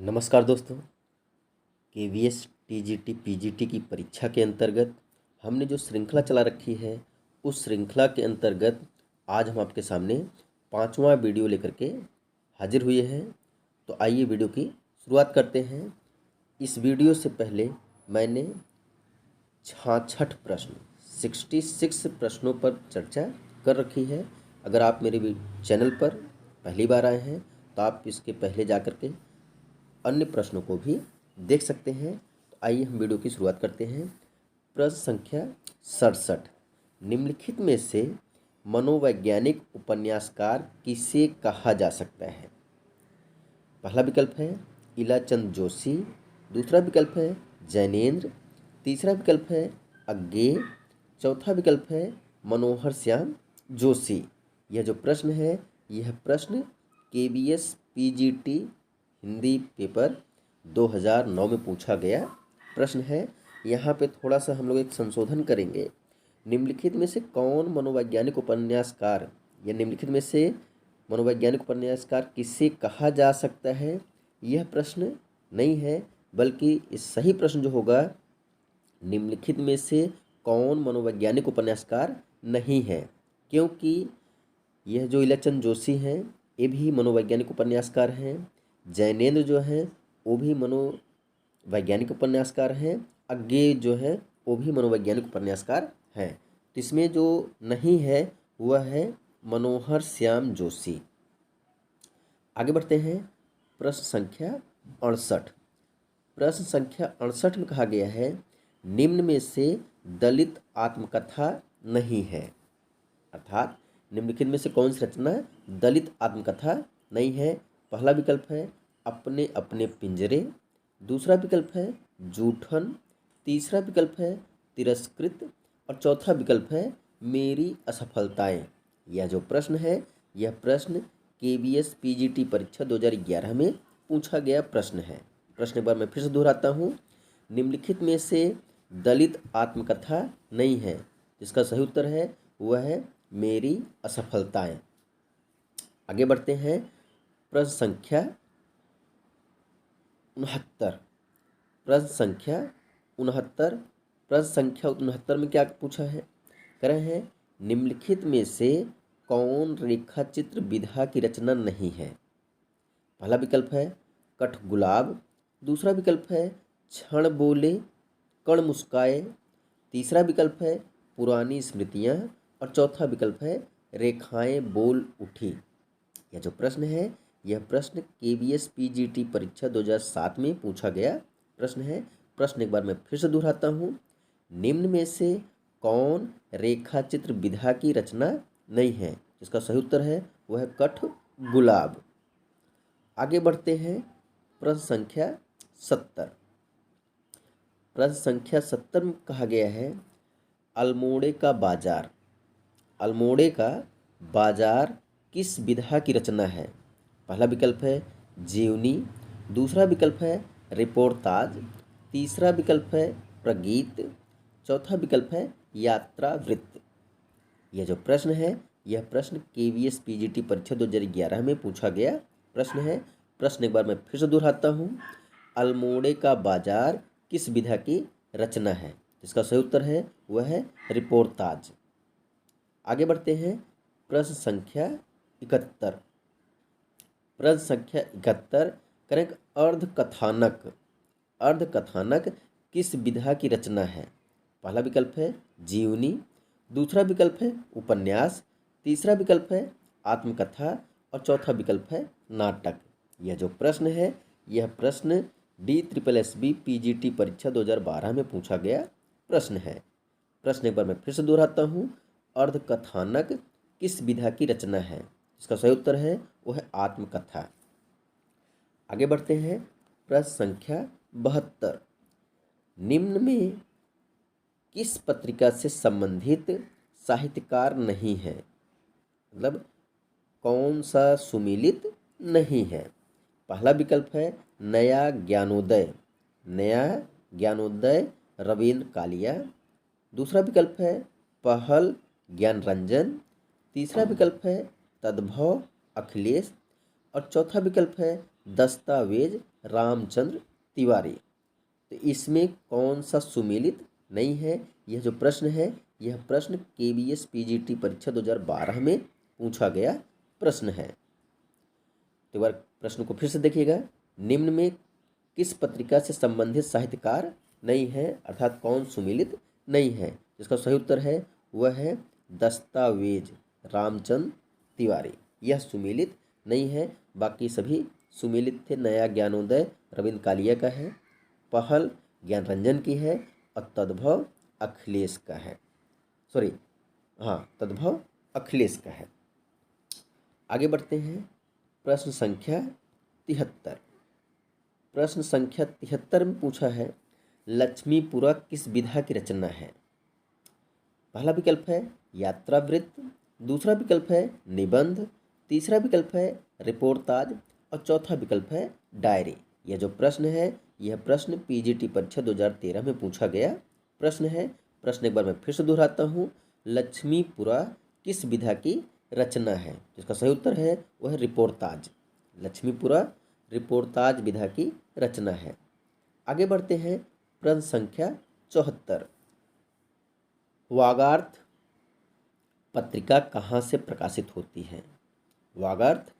नमस्कार दोस्तों। KVS TGT PGT की परीक्षा के अंतर्गत हमने जो श्रृंखला चला रखी है, उस श्रृंखला के अंतर्गत आज हम आपके सामने 5वां वीडियो लेकर के हाजिर हुए हैं। तो आइए वीडियो की शुरुआत करते हैं। इस वीडियो से पहले मैंने 66 प्रश्न 66 प्रश्नों पर चर्चा कर रखी है। अगर आप मेरे चैनल पर पहली बार आए हैं तो आप इसके पहले जा कर के अन्य प्रश्नों को भी देख सकते हैं। तो आइए हम वीडियो की शुरुआत करते हैं। प्रश्न संख्या 67, निम्नलिखित में से मनोवैज्ञानिक उपन्यासकार किसे कहा जा सकता है? पहला विकल्प है इलाचंद जोशी, दूसरा विकल्प है जैनेन्द्र, तीसरा विकल्प है अज्ञेय, चौथा विकल्प है मनोहर श्याम जोशी। यह जो प्रश्न है, यह प्रश्न केवीएस पीजीटी हिंदी पेपर 2009 में पूछा गया प्रश्न है। यहाँ पे थोड़ा सा हम लोग एक संशोधन करेंगे। निम्नलिखित में से कौन मनोवैज्ञानिक उपन्यासकार या निम्नलिखित में से मनोवैज्ञानिक उपन्यासकार किसे कहा जा सकता है, यह प्रश्न नहीं है, बल्कि इस सही प्रश्न जो होगा, निम्नलिखित में से कौन मनोवैज्ञानिक उपन्यासकार नहीं है। क्योंकि यह जो इलाचंद जोशी हैं, ये भी मनोवैज्ञानिक उपन्यासकार हैं। जैनेन्द्र जो हैं वो भी मनोवैज्ञानिक उपन्यासकार हैं। अज्ञेय जो है वो भी मनोवैज्ञानिक उपन्यासकार हैं। तो इसमें जो नहीं है वह है मनोहर श्याम जोशी। आगे बढ़ते हैं। प्रश्न संख्या 68। प्रश्न संख्या 68 में कहा गया है, निम्न में से दलित आत्मकथा नहीं है। अर्थात निम्नलिखित में से कौन सी रचना दलित आत्मकथा नहीं है? पहला विकल्प है अपने अपने पिंजरे, दूसरा विकल्प है जूठन, तीसरा विकल्प है तिरस्कृत और चौथा विकल्प है मेरी असफलताएं। यह जो प्रश्न है, यह प्रश्न केवीएस पीजीटी परीक्षा 2011 में पूछा गया प्रश्न है। प्रश्न एक बार मैं फिर से दोहराता हूँ। निम्नलिखित में से दलित आत्मकथा नहीं है। इसका सही उत्तर है वह है मेरी असफलताएं। आगे बढ़ते हैं। प्रश्न संख्या 69। प्रश्न संख्या 69। प्रश्न संख्या 69 में क्या पूछा है? कह रहे हैं निम्नलिखित में से कौन रेखा चित्र विधा की रचना नहीं है? पहला विकल्प है कठगुलाब, दूसरा विकल्प है क्षण बोले कण मुस्काए, तीसरा विकल्प है पुरानी स्मृतियाँ और चौथा विकल्प है रेखाएं बोल उठी। यह जो प्रश्न है, यह प्रश्न केवीएस पीजीटी परीक्षा 2007 में पूछा गया प्रश्न है। प्रश्न एक बार मैं फिर से दोहराता हूँ। निम्न में से कौन रेखा चित्र विधा की रचना नहीं है? इसका सही उत्तर है वह है कठ गुलाब। आगे बढ़ते हैं। प्रश्न संख्या 70। प्रश्न संख्या 70 में कहा गया है अल्मोड़े का बाजार। अल्मोड़े का बाजार किस विधा की रचना है? पहला विकल्प है जीवनी, दूसरा विकल्प है रिपोर्ताज, तीसरा विकल्प है प्रगीत, चौथा विकल्प है यात्रा वृत्त। यह जो प्रश्न है, यह प्रश्न केवीएस पीजीटी परीक्षा 2011 में पूछा गया प्रश्न है। प्रश्न एक बार मैं फिर से दोहराता हूँ। अल्मोड़े का बाजार किस विधा की रचना है? इसका सही उत्तर है वह है रिपोर्ताज। आगे बढ़ते हैं। प्रश्न संख्या 71। प्रश्न संख्या 71 करें अर्धकथानक। अर्धकथानक किस विधा की रचना है? पहला विकल्प है जीवनी, दूसरा विकल्प है उपन्यास, तीसरा विकल्प है आत्मकथा और चौथा विकल्प है नाटक। यह जो प्रश्न है, यह प्रश्न DSSB पीजीटी परीक्षा 2012 में पूछा गया प्रश्न है। प्रश्न एक बार मैं फिर से दोहराता हूँ। अर्धकथानक किस विधा की रचना है? इसका सही उत्तर है वो है आत्मकथा। आगे बढ़ते हैं। प्रश्न संख्या 72। निम्न में किस पत्रिका से संबंधित साहित्यकार नहीं है? मतलब कौन सा सुमेलित नहीं है? पहला विकल्प है नया ज्ञानोदय। नया ज्ञानोदय रविंद्र कालिया, दूसरा विकल्प है पहल ज्ञानरंजन, तीसरा विकल्प है तद्भव अखिलेश और चौथा विकल्प है दस्तावेज रामचंद्र तिवारी। तो इसमें कौन सा सुमेलित नहीं है? यह जो प्रश्न है, यह प्रश्न KVS PGT परीक्षा 2012 में पूछा गया प्रश्न है। तो एक बार प्रश्न को फिर से देखिएगा। निम्न में किस पत्रिका से संबंधित साहित्यकार नहीं है, अर्थात कौन सुमेलित नहीं है? जिसका सही उत्तर है वह है दस्तावेज, रामचंद्र तिवारी। यह सुमेलित नहीं है, बाकी सभी सुमेलित थे। नया ज्ञानोदय रविंद्र कालिया का है, पहल ज्ञान रंजन की है और तद्भव अखिलेश का है। तद्भव अखिलेश का है। आगे बढ़ते हैं। प्रश्न संख्या 73। प्रश्न संख्या 73 में पूछा है लक्ष्मीपुरा किस विधा की रचना है? पहला विकल्प है यात्रावृत्त, दूसरा विकल्प है निबंध, तीसरा विकल्प है रिपोर्टाज और चौथा विकल्प है डायरी। यह जो प्रश्न है, यह प्रश्न PGT परीक्षा 2013 में पूछा गया प्रश्न है। प्रश्न एक बार मैं फिर से दोहराता हूँ। लक्ष्मीपुरा किस विधा की रचना है? जिसका सही उत्तर है वह है रिपोर्टाज। लक्ष्मीपुरा रिपोर्टाज विधा की रचना है। आगे बढ़ते हैं। प्रश्न संख्या 74। वागार्थ पत्रिका कहाँ से प्रकाशित होती है? वागार्थ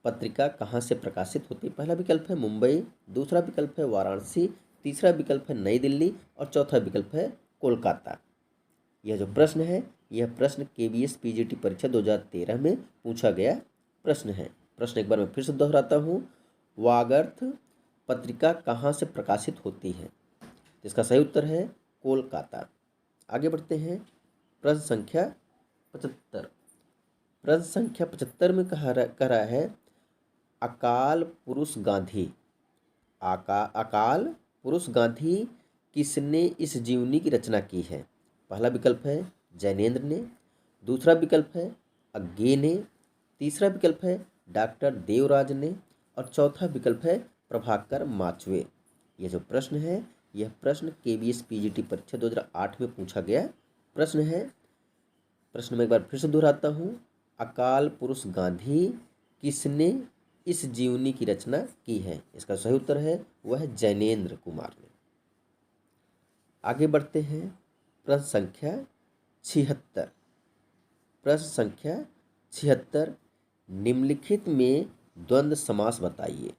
पत्रिका कहाँ से प्रकाशित होती है? पहला विकल्प है मुंबई, दूसरा विकल्प है वाराणसी, तीसरा विकल्प है नई दिल्ली और चौथा विकल्प है कोलकाता। यह जो प्रश्न है, यह प्रश्न KVS PGT परीक्षा 2013 में पूछा गया प्रश्न है। प्रश्न एक बार मैं फिर से दोहराता हूँ। वागार्थ पत्रिका कहाँ से प्रकाशित होती है? इसका सही उत्तर है कोलकाता। आगे बढ़ते हैं। प्रश्न संख्या 75। प्रश्न संख्या 75 में कह रहा है अकाल पुरुष गांधी। अकाल पुरुष गांधी किसने इस जीवनी की रचना की है? पहला विकल्प है जैनेन्द्र ने, दूसरा विकल्प है अज्ञे ने, तीसरा विकल्प है डॉक्टर देवराज ने और चौथा विकल्प है प्रभाकर माचवे। यह जो प्रश्न है, यह प्रश्न KVS PGT परीक्षा 2008 में पूछा गया प्रश्न है। प्रश्न में एक बार फिर से दोहराता हूँ। अकाल पुरुष गांधी किसने इस जीवनी की रचना की है? इसका सही उत्तर है वह है जैनेन्द्र कुमार ने। आगे बढ़ते हैं। प्रश्न संख्या 76। प्रश्न संख्या 76। निम्नलिखित में द्वंद्व समास बताइए।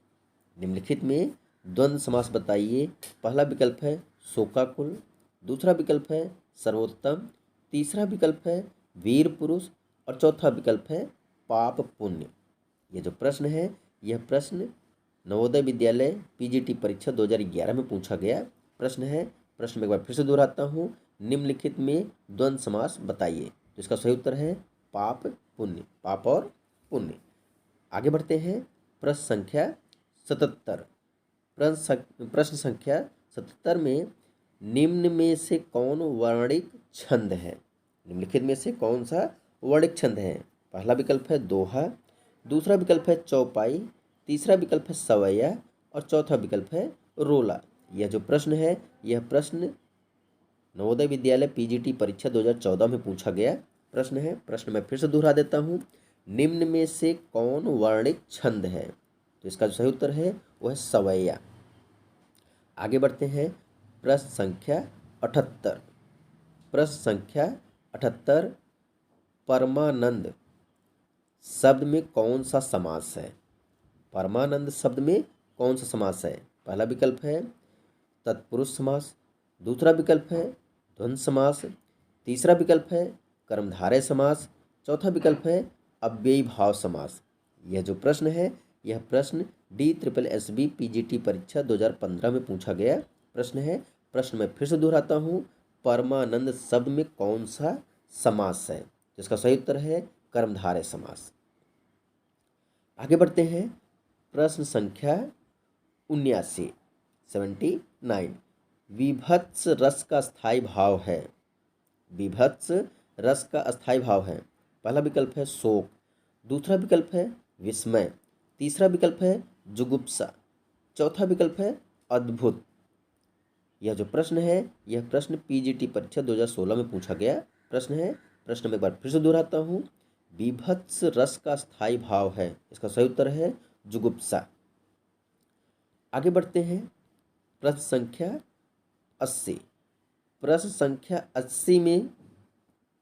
निम्नलिखित में द्वंद्व समास बताइए। पहला विकल्प है शोकाकुल, दूसरा विकल्प है सर्वोत्तम, तीसरा विकल्प है वीर पुरुष और चौथा विकल्प है पाप पुण्य। यह जो प्रश्न है, यह प्रश्न नवोदय विद्यालय PGT परीक्षा 2011 में पूछा गया प्रश्न है। प्रश्न में एक बार फिर से दोहराता हूँ। निम्नलिखित में द्वंद्व समास बताइए। तो इसका सही उत्तर है पाप पुण्य, पाप और पुण्य। आगे बढ़ते हैं। प्रश्न संख्या 77। प्रश्न संख्या 77 में निम्न में से कौन वर्णिक छंद है? निम्नलिखित में से कौन सा वर्णिक छंद है? पहला विकल्प है दोहा, दूसरा विकल्प है चौपाई, तीसरा विकल्प है सवैया और चौथा विकल्प है रोला। यह जो प्रश्न है, यह प्रश्न नवोदय विद्यालय PGT परीक्षा 2014 में पूछा गया प्रश्न है। प्रश्न मैं फिर से दोहरा देता हूँ। निम्न में से कौन वर्णिक छंद है? तो इसका जो सही उत्तर है वह है सवैया। आगे बढ़ते हैं। प्रश्न संख्या 78। प्रश्न संख्या 78। परमानंद शब्द में कौन सा समास है? परमानंद शब्द में कौन सा समास है? पहला विकल्प है तत्पुरुष समास, दूसरा विकल्प है द्वंद्व समास, तीसरा विकल्प है कर्मधारय समास, चौथा विकल्प है अव्ययी भाव समास। यह जो प्रश्न है, यह प्रश्न DSSB PGT परीक्षा 2015 में पूछा गया प्रश्न है। प्रश्न मैं फिर से दोहराता हूँ। परमानंद शब्द में कौन सा समास है? जिसका सही उत्तर है कर्मधारय समास। आगे बढ़ते हैं। प्रश्न संख्या 79। विभत्स रस का स्थायी भाव है। विभत्स रस का अस्थायी भाव है। पहला विकल्प है शोक, दूसरा विकल्प है विस्मय, तीसरा विकल्प है जुगुप्सा, चौथा विकल्प है अद्भुत। यह जो प्रश्न है, यह प्रश्न PGT परीक्षा 2016 में पूछा गया प्रश्न है। प्रश्न में एक बार फिर से दोहराता हूँ। विभत्स रस का स्थायी भाव है, इसका सही उत्तर है जुगुप्सा। आगे बढ़ते हैं। प्रश्न संख्या 80। प्रश्न संख्या 80 में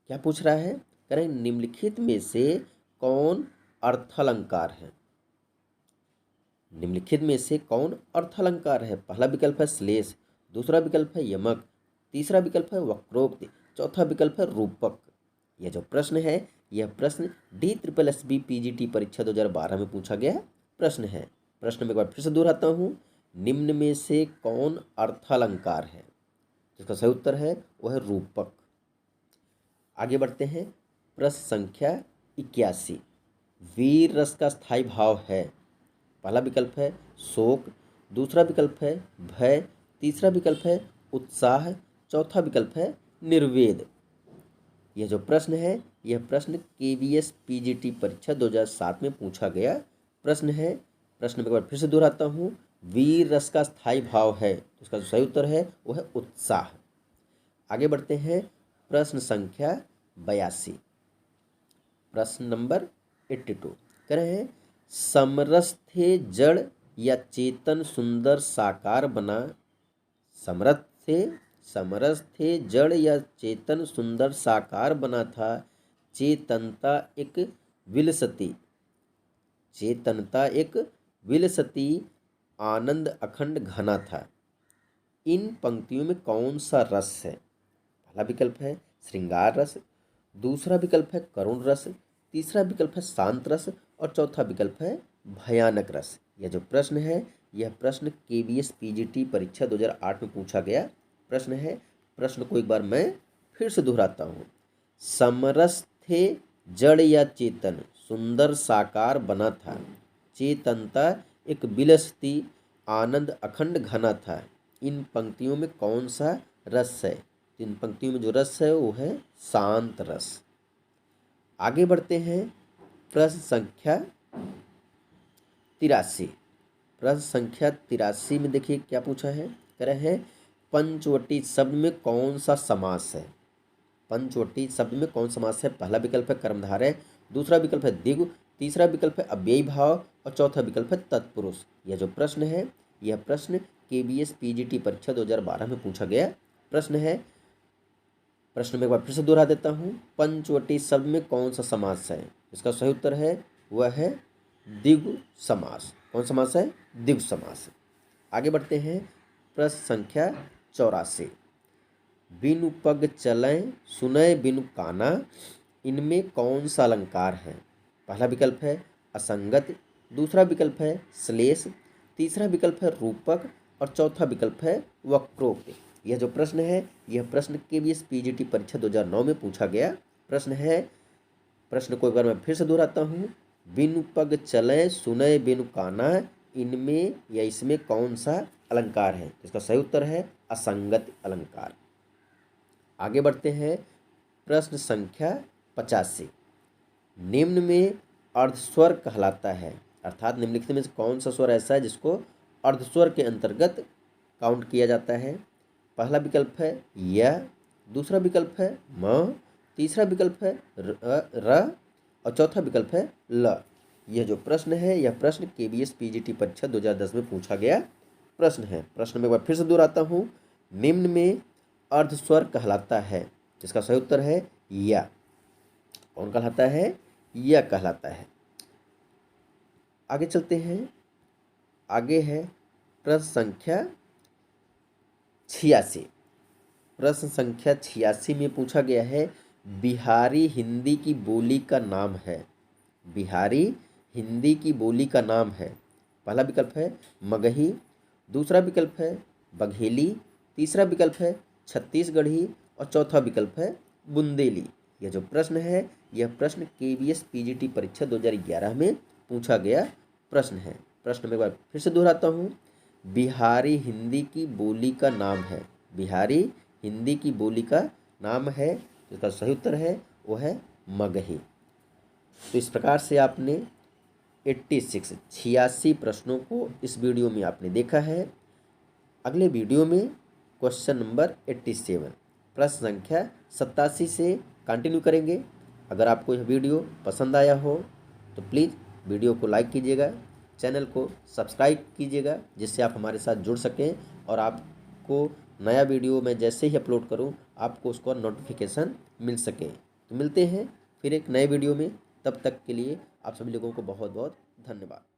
क्या पूछ रहा है? करें निम्नलिखित में से कौन अर्थालंकार है? निम्नलिखित में से कौन अर्थालंकार है? पहला विकल्प है श्लेष, दूसरा विकल्प है यमक, तीसरा विकल्प है वक्रोक्ति, चौथा विकल्प है रूपक। यह जो प्रश्न है, यह प्रश्न DSSB PGT परीक्षा 2012 में पूछा गया प्रश्न है। प्रश्न में एक बार फिर से दोहराता हूँ, निम्न में से कौन अर्थालंकार है? जिसका सही उत्तर है वह है रूपक। आगे बढ़ते हैं। प्रश्न संख्या 81। वीर रस का स्थायी भाव है। पहला विकल्प है शोक, दूसरा विकल्प है भय, तीसरा विकल्प है उत्साह, चौथा विकल्प है निर्वेद। यह जो प्रश्न है, यह प्रश्न KVS PGT परीक्षा 2007 में पूछा गया प्रश्न है। प्रश्न में एक बार फिर से दोहराता हूँ, वीर रस का स्थायी भाव है, तो इसका जो सही उत्तर है वह है उत्साह। आगे बढ़ते हैं। प्रश्न संख्या 82। प्रश्न नंबर 82 कह रहे हैं समरस थे जड़ या चेतन सुंदर साकार बना। समरस थे जड़ या चेतन सुंदर साकार बना था। चेतनता एक विलसती आनंद अखंड घना था। इन पंक्तियों में कौन सा रस है? पहला विकल्प है श्रृंगार रस, दूसरा विकल्प है करुण रस, तीसरा विकल्प है शांत रस और चौथा विकल्प है भयानक रस। यह जो प्रश्न है, यह प्रश्न KVS PGT परीक्षा 2008 में पूछा गया प्रश्न है। प्रश्न को एक बार मैं फिर से दोहराता हूँ। समरस थे जड़ या चेतन सुंदर साकार बना था। चेतनता एक विलसती आनंद अखंड घना था। इन पंक्तियों में कौन सा रस है? इन पंक्तियों में जो रस है वो है शांत रस। आगे बढ़ते हैं। प्रश्न संख्या 83। प्रश्न संख्या 83 में देखिए क्या पूछा है। कह रहे हैं पंचवटी शब्द में कौन सा समास है? पंचवटी शब्द में कौन समास है? पहला विकल्प है कर्मधारय, दूसरा विकल्प है द्विगु, तीसरा विकल्प है अव्ययी भाव और चौथा विकल्प है तत्पुरुष। यह जो प्रश्न है, यह प्रश्न KVS PGT परीक्षा 2012 में पूछा गया प्रश्न है। प्रश्न में एक बार फिर से दोहरा देता हूँ, पंचवटी शब्द में कौन सा समास है? इसका सही उत्तर है वह है द्विगु समास। कौन समास है? द्विगु समास। आगे बढ़ते हैं। प्रश्न संख्या 84। बिनु पग चलें सुनय बिनु काना, इनमें कौन सा अलंकार है? पहला विकल्प है असंगत, दूसरा विकल्प है श्लेष, तीसरा विकल्प है रूपक और चौथा विकल्प है वक्रोक्त। यह जो प्रश्न है, यह प्रश्न KVS PGT परीक्षा 2009 में पूछा गया प्रश्न है। प्रश्न को एक बार मैं फिर से दोहराता हूँ, बिनु पग चले सुनय बिनु काना, इनमें या इसमें कौन सा अलंकार है? इसका सही उत्तर है असंगत अलंकार। आगे बढ़ते हैं। प्रश्न संख्या 85। निम्न में अर्धस्वर कहलाता है, अर्थात निम्नलिखित में से कौन सा स्वर ऐसा है जिसको अर्धस्वर के अंतर्गत काउंट किया जाता है? पहला विकल्प है य, दूसरा विकल्प है म, तीसरा विकल्प है र और चौथा विकल्प है ल। यह जो प्रश्न है, यह प्रश्न KVS PGT परीक्षा 2010 में पूछा गया प्रश्न है। प्रश्न में एक बार फिर से दोहराता हूँ, निम्न में अर्धस्वर कहलाता है, जिसका सही उत्तर है या। कौन कहलाता है? या कहलाता है। आगे चलते हैं। आगे है प्रश्न संख्या 86। प्रश्न संख्या 86 में पूछा गया है बिहारी हिंदी की बोली का नाम है। बिहारी हिंदी की बोली का नाम है। पहला विकल्प है मगही, दूसरा विकल्प है बघेली, तीसरा विकल्प है छत्तीसगढ़ी और चौथा विकल्प है बुंदेली। यह जो प्रश्न है, यह प्रश्न KVS PGT परीक्षा 2011 में पूछा गया प्रश्न है। प्रश्न में एक बार फिर से दोहराता हूँ, बिहारी हिंदी की बोली का नाम है। बिहारी हिंदी की बोली का नाम है, इसका सही उत्तर है वो है मगही। तो इस प्रकार से आपने 86 प्रश्नों को इस वीडियो में आपने देखा है। अगले वीडियो में क्वेश्चन नंबर 87 प्रश्न संख्या 87 से कंटिन्यू करेंगे। अगर आपको यह वीडियो पसंद आया हो तो प्लीज़ वीडियो को लाइक कीजिएगा, चैनल को सब्सक्राइब कीजिएगा, जिससे आप हमारे साथ जुड़ सकें और आपको नया वीडियो मैं जैसे ही अपलोड करूं आपको उसका नोटिफिकेशन मिल सके। तो मिलते हैं फिर एक नए वीडियो में, तब तक के लिए आप सभी लोगों को बहुत बहुत धन्यवाद।